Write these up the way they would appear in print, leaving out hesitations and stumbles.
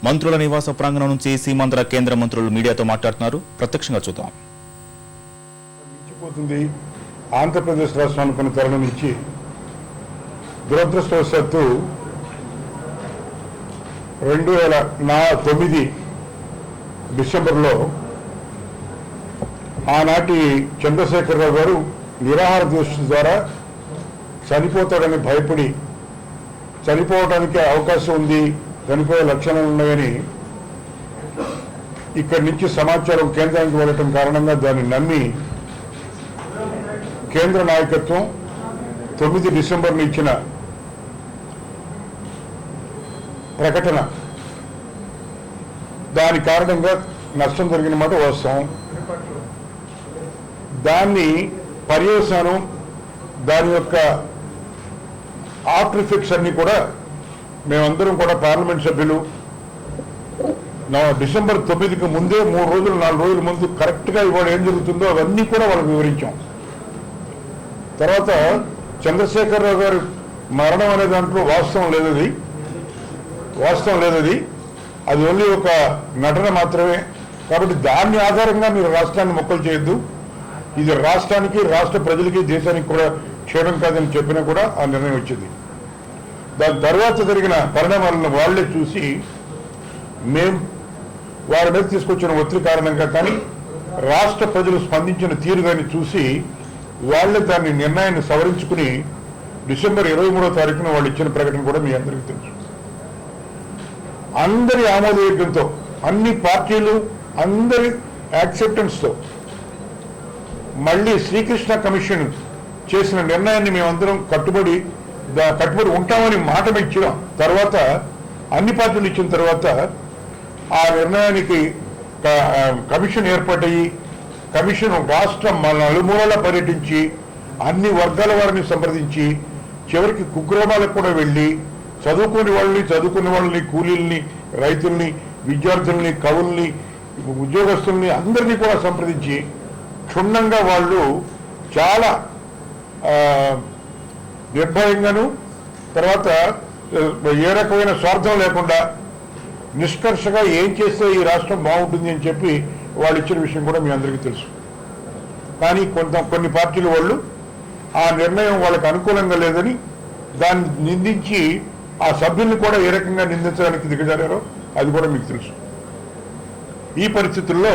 మంత్రుల నివాస ప్రాంగణం నుంచి సీమాంధ్ర కేంద్ర మంత్రులు మీడియాతో మాట్లాడుతున్నారు. ప్రత్యక్షంగా చూద్దాం. మించిపోతుంది ఆంధ్రప్రదేశ్ రాష్ట్రం అనుకున్న తరుణం నుంచి దురదృష్టవశాత్తు 2009 డిసెంబర్లో ఆనాటి చంద్రశేఖరరావు గారు నిరాహార దీక్ష ద్వారా చనిపోతాడని భయపడి, చనిపోవడానికి అవకాశం ఉంది, చనిపోయే లక్షణాలు ఉన్నాయని ఇక్కడి నుంచి సమాచారం కేంద్రానికి వెళ్ళటం కారణంగా దాన్ని నమ్మి కేంద్ర నాయకత్వం 9 డిసెంబర్ని ఇచ్చిన ప్రకటన, దాని కారణంగా నష్టం జరిగిన మాట వాస్తవం. దాన్ని పర్యవసానం, దాని యొక్క ఆఫ్టర్ ఎఫెక్ట్స్ అన్నీ కూడా మేమందరం కూడా పార్లమెంట్ సభ్యులు డిసెంబర్ 9కి ముందే 3 రోజులు 4 రోజుల ముందు కరెక్ట్గా ఇవాళ ఏం జరుగుతుందో అవన్నీ కూడా వాళ్ళకి వివరించాం. తర్వాత చంద్రశేఖరరావు గారు మరణం అనే దాంట్లో వాస్తవం లేదు, అది ఓన్లీ ఒక నటన మాత్రమే. కాబట్టి దాన్ని ఆధారంగా మీరు రాష్ట్రాన్ని మొక్కలు చేయొద్దు, ఇది రాష్ట్రానికి, రాష్ట్ర ప్రజలకి, దేశానికి కూడా క్షేమం కాదని చెప్పినా కూడా ఆ నిర్ణయం వచ్చింది. దాని తర్వాత జరిగిన పరిణామాలను వాళ్లే చూసి, మేం వారి మీద తీసుకొచ్చిన ఒత్తిడి కారణంగా కానీ, రాష్ట్ర ప్రజలు స్పందించిన తీరు కానీ చూసి వాళ్లే దాన్ని నిర్ణయాన్ని సవరించుకుని డిసెంబర్ 23వ తారీఖున వాళ్ళు ఇచ్చిన ప్రకటన కూడా మీ అందరికీ తెలుసు. అందరి ఆమోదయోగ్యంతో, అన్ని పార్టీలు అందరి యాక్సెప్టెన్స్తో మళ్ళీ శ్రీకృష్ణ కమిషన్ చేసిన నిర్ణయాన్ని మేమందరం కట్టుబడి ఉంటామని మాట ఇచ్చిన తర్వాత, అన్ని పార్టీలు ఇచ్చిన తర్వాత ఆ నిర్ణయానికి కమిషన్ ఏర్పాటయ్యి, కమిషన్ రాష్ట్రం నలుమూలలా పర్యటించి అన్ని వర్గాల వారిని సంప్రదించి చివరికి కుగ్రామాలకు కూడా వెళ్ళి చదువుకునే వాళ్ళని, కూలీల్ని, రైతుల్ని, విద్యార్థుల్ని, కవుల్ని, ఉద్యోగస్తుల్ని అందరినీ కూడా సంప్రదించి క్షుణ్ణంగా వాళ్ళు చాలా నిర్భయంగాను, తర్వాత ఏ రకమైన స్వార్థం లేకుండా నిష్కర్షగా ఏం చేస్తే ఈ రాష్ట్రం బాగుంటుంది అని చెప్పి వాళ్ళు ఇచ్చిన విషయం కూడా మీ అందరికీ తెలుసు. కానీ కొన్ని పార్టీల వాళ్ళు ఆ నిర్ణయం వాళ్ళకి అనుకూలంగా లేదని దాన్ని నిందించి ఆ సభ్యుల్ని కూడా ఏ రకంగా నిందించడానికి దిగజారారో అది కూడా మీకు తెలుసు. ఈ పరిస్థితుల్లో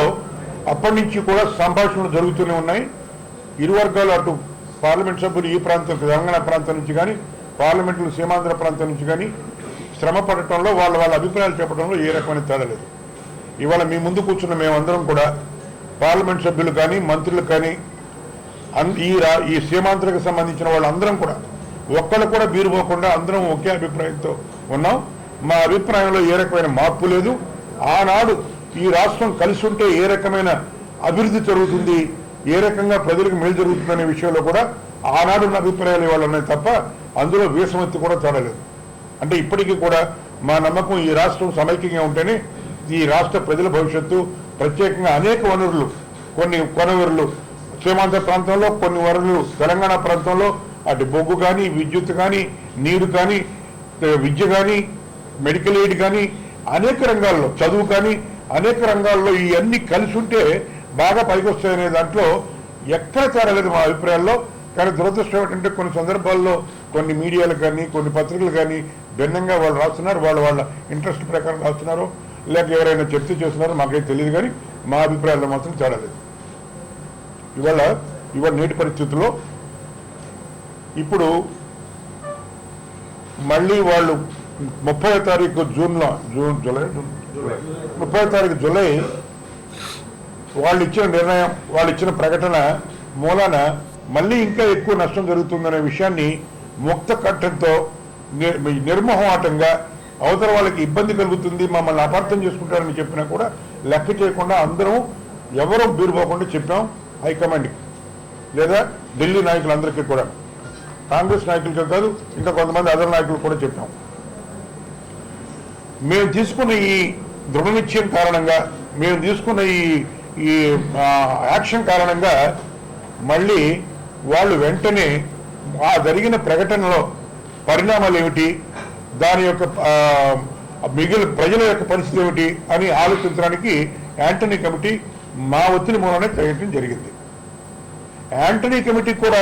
అప్పటి నుంచి కూడా సంభాషణలు జరుగుతూనే ఉన్నాయి. ఇరు వర్గాలు, అటు పార్లమెంట్ సభ్యులు ఈ ప్రాంతం, తెలంగాణ ప్రాంతం నుంచి కానీ, పార్లమెంట్లు సీమాంధ్ర ప్రాంతం నుంచి కానీ శ్రమ పడటంలో వాళ్ళ అభిప్రాయాలు చెప్పడంలో ఏ రకమైన తేడా లేదు. ఇవాళ మీ ముందు కూర్చున్న మేమందరం కూడా పార్లమెంట్ సభ్యులు కానీ, మంత్రులు కానీ, ఈ సీమాంధ్రకు సంబంధించిన వాళ్ళందరం కూడా ఒక్కళ్ళు కూడా బీరుపోకుండా అందరం ఒకే అభిప్రాయంతో ఉన్నాం. మా అభిప్రాయంలో ఏ రకమైన మార్పు లేదు. ఆనాడు ఈ రాష్ట్రం కలిసి ఉంటే ఏ రకమైన అభివృద్ధి జరుగుతుంది, ఏ రకంగా ప్రజలకు మేలు జరుగుతుందనే విషయంలో కూడా ఆనాడున్న అభిప్రాయాలు ఇవాళ ఉన్నాయి తప్ప అందులో వీసమెత్తి కూడా చూడలేదు. అంటే ఇప్పటికీ కూడా మా నమ్మకం ఈ రాష్ట్రం సమైక్యంగా ఉంటేనే ఈ రాష్ట్ర ప్రజల భవిష్యత్తు, ప్రత్యేకంగా అనేక వనరులు, కొన్ని కొనవరులు సీమాంధ్ర ప్రాంతంలో, కొన్ని వనరులు తెలంగాణ ప్రాంతంలో, అటు బొగ్గు కానీ, విద్యుత్ కానీ, నీరు కానీ, విద్య కానీ, మెడికల్ ఎయిడ్ కానీ, అనేక రంగాల్లో, చదువు కానీ, అనేక రంగాల్లో ఇవన్నీ కలిసి ఉంటే బాగా పైకి వస్తాయనే దాంట్లో ఎక్కడ తేరలేదు మా అభిప్రాయాల్లో. కానీ దురదృష్టం ఏంటంటే కొన్ని సందర్భాల్లో కొన్ని మీడియాలు కానీ, కొన్ని పత్రికలు కానీ భిన్నంగా వాళ్ళు రాస్తున్నారు. వాళ్ళ ఇంట్రెస్ట్ ప్రకారం రాస్తున్నారు, లేక ఎవరైనా చర్చ చేస్తున్నారో మాకైతే తెలియదు. కానీ మా అభిప్రాయాల్లో మాత్రం తేరలేదు. ఇవాళ నేటి పరిస్థితుల్లో ఇప్పుడు మళ్ళీ వాళ్ళు 30వ తారీఖు జూలై వాళ్ళు ఇచ్చిన నిర్ణయం, వాళ్ళు ఇచ్చిన ప్రకటన మూలాన మళ్ళీ ఇంకా ఎక్కువ నష్టం జరుగుతుందనే విషయాన్ని ముక్త కంఠంతో, నిర్మోహమాటంగా, అవతల వాళ్ళకి ఇబ్బంది కలుగుతుంది, మమ్మల్ని అపార్థం చేసుకుంటారని చెప్పినా కూడా లెక్క చేయకుండా అందరం ఎవరూ బీరుపోకుండా చెప్పాం హైకమాండ్కి, లేదా ఢిల్లీ నాయకులందరికీ కూడా, కాంగ్రెస్ నాయకులకే కాదు ఇంకా కొంతమంది అదర్ నాయకులు కూడా చెప్పాం. మేము తీసుకున్న ఈ దృఢ నిశ్చయం కారణంగా, మేము తీసుకున్న ఈ యాక్షన్ కారణంగా మళ్ళీ వాళ్ళు వెంటనే ఆ జరిగిన ప్రకటనలో పరిణామాలు ఏమిటి, దాని యొక్క మిగిలిన ప్రజల యొక్క పరిస్థితి ఏమిటి అని ఆలోచించడానికి యాంటనీ కమిటీ మా ఒత్తిడి మూలనే చేయడం జరిగింది. యాంటనీ కమిటీ కూడా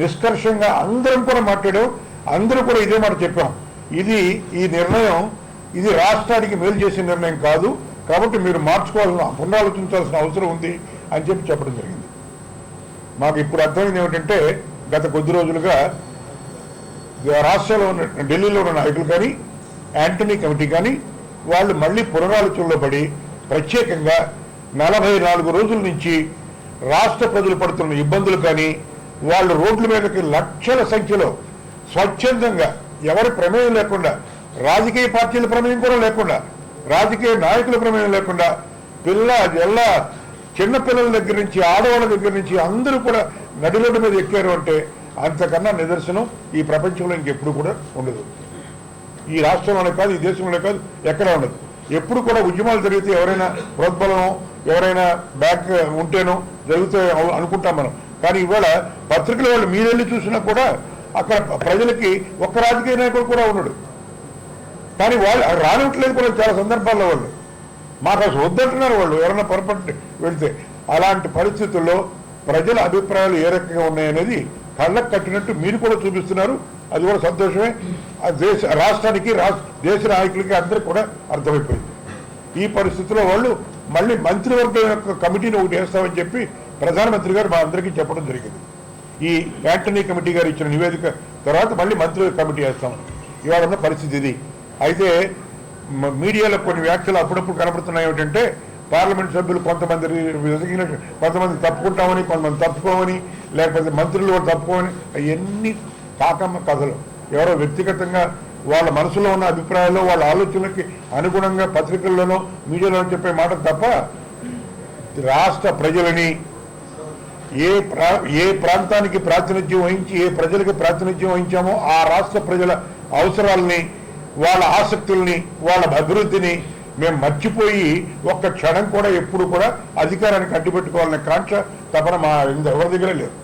నిష్కర్షంగా అందరం కూడా మాట్లాడాం, అందరూ కూడా ఇదే మాట చెప్పాం. ఈ నిర్ణయం ఇది రాష్ట్రానికి మేలు చేసే నిర్ణయం కాదు, కాబట్టి మీరు మార్చుకోవాల్సిన పునరాలోచించాల్సిన అవసరం ఉంది అని చెప్పడం జరిగింది. మాకు ఇప్పుడు అర్థమైంది ఏమిటంటే గత కొద్ది రోజులుగా రాష్ట్రంలో ఉన్న ఢిల్లీలో ఉన్న నాయకులు కానీ యాంటనీ కమిటీ కానీ వాళ్ళు మళ్ళీ పునరాలోచనలో పడి ప్రత్యేకంగా 44 రోజుల నుంచి రాష్ట్ర ప్రజలు పడుతున్న ఇబ్బందులు కానీ వాళ్ళు రోడ్ల మీదకి లక్షల సంఖ్యలో స్వచ్ఛందంగా ఎవరి ప్రమేయం లేకుండా, రాజకీయ పార్టీల ప్రమేయం కూడా లేకుండా, రాజకీయ నాయకుల ప్రమేయం లేకుండా చిన్నపిల్లల దగ్గర నుంచి ఆడవాళ్ళ దగ్గర నుంచి అందరూ కూడా నడిలోడ్డు మీద ఎక్కారు అంటే అంతకన్నా నిదర్శనం ఈ ప్రపంచంలో ఇంకెప్పుడు కూడా ఉండదు. ఈ రాష్ట్రంలోనే కాదు, ఈ దేశంలోనే కాదు, ఎక్కడా ఉండదు. ఎప్పుడు కూడా ఉద్యమాలు జరిగితే ఎవరైనా ప్రోద్బలం, ఎవరైనా బ్యాక్ ఉంటేనో జరుగుతాయి అనుకుంటాం మనం. కానీ ఇవాళ పత్రికల వాళ్ళు మీరెళ్ళి చూసినా కూడా అక్కడ ప్రజలకి ఒక్క రాజకీయ నాయకుడు కూడా ఉన్నాడు. కానీ వాళ్ళు రానివ్వట్లేదు కూడా చాలా సందర్భాల్లో. వాళ్ళు మాకు అసలు వద్దంటున్నారు వాళ్ళు ఎవరైనా పొరపాటు వెళ్తే. అలాంటి పరిస్థితుల్లో ప్రజల అభిప్రాయాలు ఏ రకంగా ఉన్నాయనేది కళ్ళకు కట్టినట్టు మీరు కూడా చూపిస్తున్నారు. అది కూడా సంతోషమే. రాష్ట్రానికి దేశ నాయకులకి అందరికీ కూడా అర్థమైపోయింది. ఈ పరిస్థితుల్లో వాళ్ళు మళ్ళీ మంత్రివర్గం యొక్క కమిటీని ఒకటి వేస్తామని చెప్పి ప్రధానమంత్రి గారు మా అందరికీ చెప్పడం జరిగింది. ఈ యాంటనీ కమిటీ గారు ఇచ్చిన నివేదిక తర్వాత మళ్ళీ మంత్రి కమిటీ వేస్తాం. ఇవాళ ఉన్న పరిస్థితి ఇది. అయితే మీడియాలో కొన్ని వ్యాఖ్యలు అప్పుడప్పుడు కనబడుతున్నాయి. ఏమిటంటే పార్లమెంట్ సభ్యులు కొంతమంది తప్పుకుంటామని, కొంతమంది తప్పుకోమని, లేకపోతే మంత్రులు కూడా తప్పుకోమని, అవన్నీ కాకమ్మ కథలు. ఎవరో వ్యక్తిగతంగా వాళ్ళ మనసులో ఉన్న అభిప్రాయాల్లో వాళ్ళ ఆలోచనలకి అనుగుణంగా పత్రికల్లోనో మీడియాలో చెప్పే మాట తప్ప రాష్ట్ర ప్రజలని ఏ ప్రాంతానికి ప్రాతినిధ్యం వహించి ఏ ప్రజలకు ప్రాతినిధ్యం వహించామో ఆ రాష్ట్ర ప్రజల అవసరాలని, వాళ్ళ ఆసక్తుల్ని, వాళ్ళ అభివృద్ధిని మేము మర్చిపోయి ఒక్క క్షణం కూడా ఎప్పుడు కూడా అధికారానికి అడ్డుపెట్టుకోవాలనే కాంక్ష తపన మా ఎవరి దగ్గర లేదు.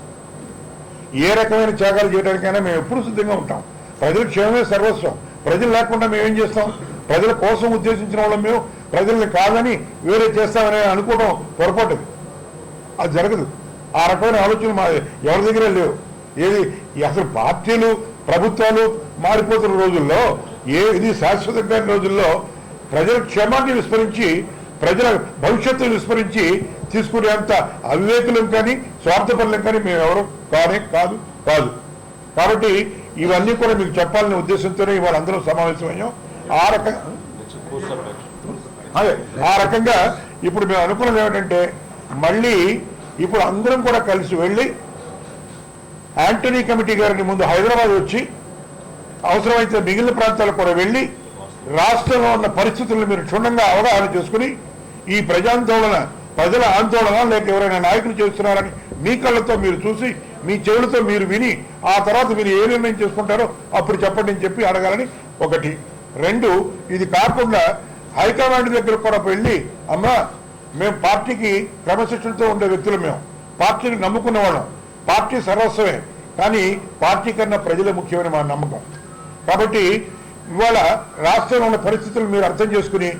ఏ రకమైన త్యాగాలు చేయడానికైనా మేము ఎప్పుడు సిద్ధంగా ఉంటాం. ప్రజల క్షేమమే సర్వస్వం. ప్రజలు లేకుండా మేమేం చేస్తాం? ప్రజల కోసం ఉద్దేశించిన వాళ్ళం మేము ప్రజల్ని కాదని వేరే చేస్తామని అనుకోవడం పొరపాటు. అది జరగదు. ఆ రకమైన ఆలోచన మా ఎవరి దగ్గర లేవు. అసలు పార్టీలు ప్రభుత్వాలు మారిపోతున్న రోజుల్లో ఇది శాశ్వతంగా రోజుల్లో ప్రజల క్షేమాన్ని విస్మరించి, ప్రజల భవిష్యత్తును విస్మరించి తీసుకునేంత అవివేకులం కానీ స్వార్థపరులం కానీ మేము ఎవరు కాదు. కాబట్టి ఇవన్నీ కూడా మీకు చెప్పాలనే ఉద్దేశంతోనే ఇవాళ అందరం సమావేశమయ్యాం. ఆ రకంగా ఇప్పుడు మేము అనుకున్నది ఏమిటంటే మళ్ళీ ఇప్పుడు అందరం కూడా కలిసి వెళ్ళి యాంటనీ కమిటీ గారిని ముందు హైదరాబాద్ వచ్చి అవసరమైతే మిగిలిన ప్రాంతాలకు కూడా వెళ్ళి రాష్ట్రంలో ఉన్న పరిస్థితులను మీరు క్షుణ్ణంగా అవగాహన చేసుకుని ఈ ప్రజల ఆందోళన లేక ఎవరైనా నాయకులు చేస్తున్నారని మీ కళ్ళతో మీరు చూసి మీ చెవులతో మీరు విని ఆ తర్వాత మీరు ఏ నిర్ణయం చేసుకుంటారో అప్పుడు చెప్పండి అని చెప్పి అడగాలని ఒకటి. 2, ఇది కాకుండా హైకమాండ్ దగ్గర కూడా వెళ్ళి అమ్మా మేము పార్టీకి క్రమశిక్షణతో ఉండే వ్యక్తులు, మేము పార్టీని నమ్ముకున్న వాళ్ళం, పార్టీ సర్వస్వమే, కానీ పార్టీ కన్నా ప్రజలే ముఖ్యమైన మా నమ్మకం. కాబట్టి ఇవాళ రాష్ట్రంలో ఉన్న పరిస్థితులు మీరు అర్థం చేసుకుని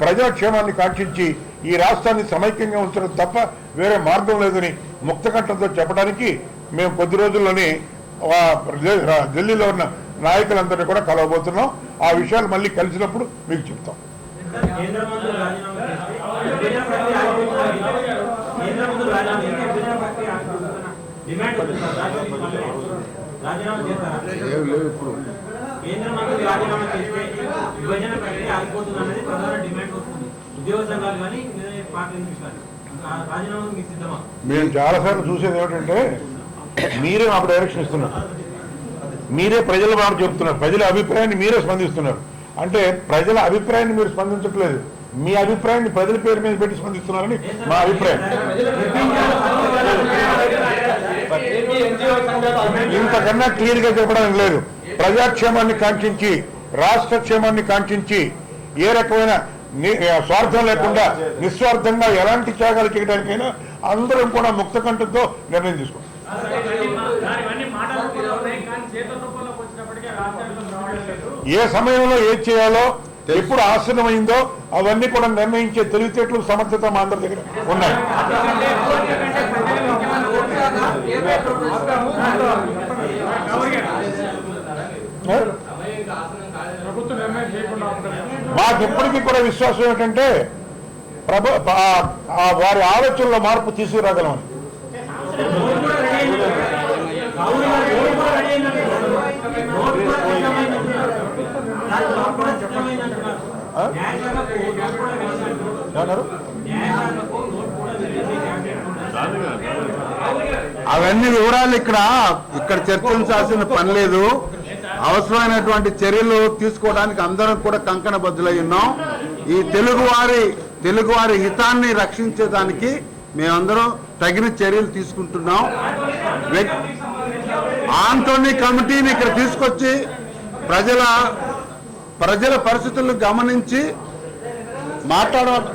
ప్రజల క్షేమాన్ని కాంక్షించి ఈ రాష్ట్రాన్ని సమైక్యంగా ఉంచడం తప్ప వేరే మార్గం లేదని ముక్తకంఠంతో చెప్పడానికి మేము కొద్ది రోజుల్లోనే ఢిల్లీలో ఉన్న నాయకులందరినీ కూడా కలవబోతున్నాం. ఆ విషయాలు మళ్ళీ కలిసినప్పుడు మీకు చెప్తాం. కేంద్ర మంత్రి రాజీనామా చేస్తే విభజన ప్రక్రియ ఆగిపోతుందన్నది ప్రధాన డిమాండ్ వస్తుంది. ఉద్యోగ సంఘాలు కానీ పార్టీ రాజీనామా మీకు సిద్ధమా? మేము చాలాసార్లు చూసేది ఏమిటంటే మీరే మాకు డైరెక్షన్ ఇస్తున్నారు, మీరే ప్రజల మాట చెప్తున్నారు, ప్రజల అభిప్రాయాన్ని మీరే స్పందిస్తున్నారు. అంటే ప్రజల అభిప్రాయాన్ని మీరు స్పందించట్లేదు, మీ అభిప్రాయాన్ని ప్రజల పేరు మీద పెట్టి స్పందిస్తున్నారని మా అభిప్రాయం. ఇంతకన్నా క్లియర్గా చెప్పడం లేదు. ప్రజాక్షేమాన్ని కాంక్షించి, రాష్ట్ర క్షేమాన్ని కాంక్షించి ఏ రకమైన స్వార్థం లేకుండా నిస్వార్థంగా ఎలాంటి త్యాగాలు చేయడానికైనా అందరం కూడా ముక్తకంఠంతో నిర్ణయం తీసుకుంటాం. ఏ సమయంలో ఏది చేయాలో ఎప్పుడు ఆసనమైందో అవన్నీ కూడా నిర్ణయించే తెలివితేటలు సమర్థత మా అందరి దగ్గర ఉన్నాయి. మాకు ఎప్పటికీ కూడా విశ్వాసం ఏంటంటే వారి ఆలోచనలో మార్పు తీసుకురాగలమని. అవన్నీ వివరాలు ఇక్కడ చర్చించాల్సిన పని లేదు. అవసరమైనటువంటి చర్యలు తీసుకోవడానికి అందరం కూడా కంకణబద్దులై ఉన్నాం. ఈ తెలుగువారి హితాన్ని రక్షించేదానికి మేమందరం తగిన చర్యలు తీసుకుంటున్నాం. ఆంటోనీ కమిటీని ఇక్కడ తీసుకొచ్చి ప్రజల పరిస్థితులను గమనించి మాట్లాడాలి.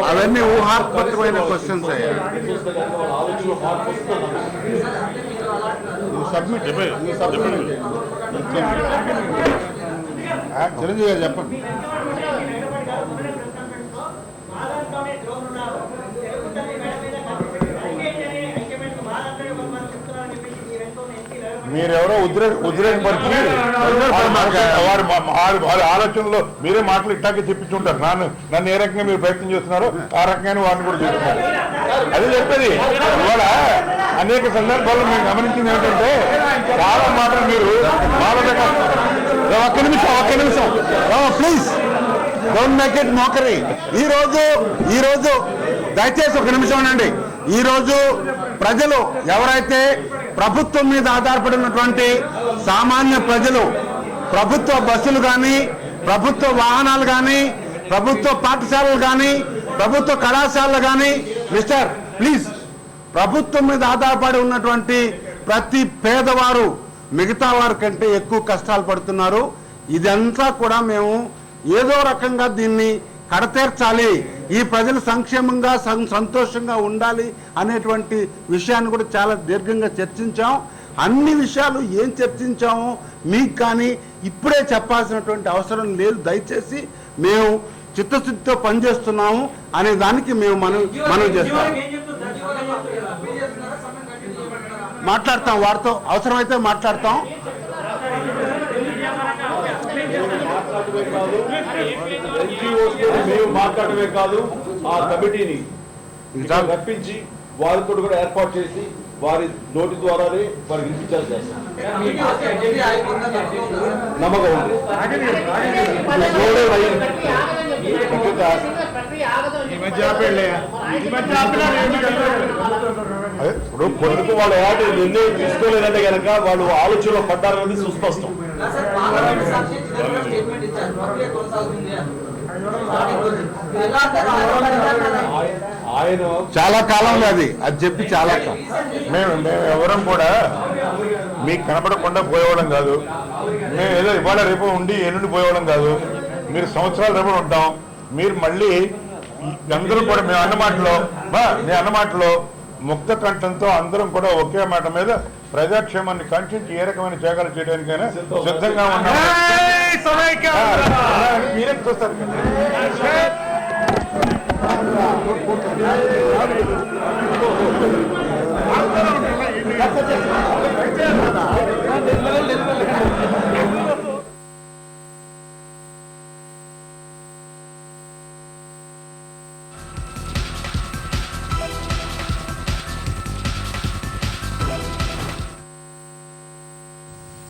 అవన్నీ ఊహాత్మకమైన క్వశ్చన్స్ అయ్యా. చిరంజీవి గారు చెప్పండి. మీరెవరో ఉద్రేకపరిచి వారి ఆలోచనలో మీరే మాటలు ఇట్టాకే చెప్పించుంటారు. నన్ను ఏ రకంగా మీరు ప్రయత్నం చేస్తున్నారో ఆ రకంగానే వారిని కూడా చేస్తున్నారు. అదే చెప్పేది. ఇవాళ అనేక సందర్భాల్లో మేము గమనించింది ఏంటంటే చాలా మాటలు మీరు ఒక్క నిమిషం please don't make it mockery. ఈ రోజు దయచేసి ఒక నిమిషం ఉండండి. ఈ రోజు ప్రజలు ఎవరైతే ప్రభుత్వం మీద ఆధారపడినటువంటి సామాన్య ప్రజలు, ప్రభుత్వ బస్సులు కానీ, ప్రభుత్వ వాహనాలు కానీ, ప్రభుత్వ పాఠశాలలు కానీ, ప్రభుత్వ కళాశాలలు కానీ, మిస్టర్ ప్లీజ్, ప్రభుత్వం మీద ఆధారపడి ఉన్నటువంటి ప్రతి పేదవారు మిగతా వారి కంటే ఎక్కువ కష్టాలు పడుతున్నారు. ఇదంతా కూడా మేము ఏదో రకంగా దీన్ని కడతీర్చాలి, ఈ ప్రజలు సంక్షేమంగా సంతోషంగా ఉండాలి అనేటువంటి విషయాన్ని కూడా చాలా దీర్ఘంగా చర్చించాం. అన్ని విషయాలు ఏం చర్చించామో మీకు కానీ ఇప్పుడే చెప్పాల్సినటువంటి అవసరం లేదు. దయచేసి మేము చిత్తశుద్ధితో పనిచేస్తున్నాము అనే దానికి మేము మనం చేస్తాం. మాట్లాడతాం, వారితో అవసరమైతే మాట్లాడతాం. మేము మాట్లాడమే కాదు, ఆ కమిటీని రప్పించి వారితో కూడా ఏర్పాటు చేసి వారి నోటి ద్వారానే వారికి ఇన్ఛార్జ్ చేస్తాం. నమ్మకం ఉంది. ఇప్పుడు కొడుకు వాళ్ళు ఏడాది నిర్ణయం తీసుకోలేదంటే కనుక వాళ్ళు ఆలోచనలో పడ్డారనేది సుస్పష్టం. ఆయన చాలా కాలంలో అది చెప్పి చాలా కాలం మేము ఎవరం కూడా మీకు కనపడకుండా పోయేవాళ్ళం కాదు. మేము ఏదో ఇవాళ రేపు ఉండి ఎల్లుండి పోయేవాళ్ళం కాదు. మీరు సంవత్సరాల రేపు ఉంటాం. మీరు మళ్ళీ అందరూ కూడా మేము అన్నమాటలో ముక్త కంఠంతో అందరం కూడా ఒకే మాట మీద ప్రజాక్షేమాన్ని కాంక్షించి ఏ రకమైన త్యాగాలు చేయడానికైనా సిద్ధంగా ఉన్నాం. మీరే చూస్తారు.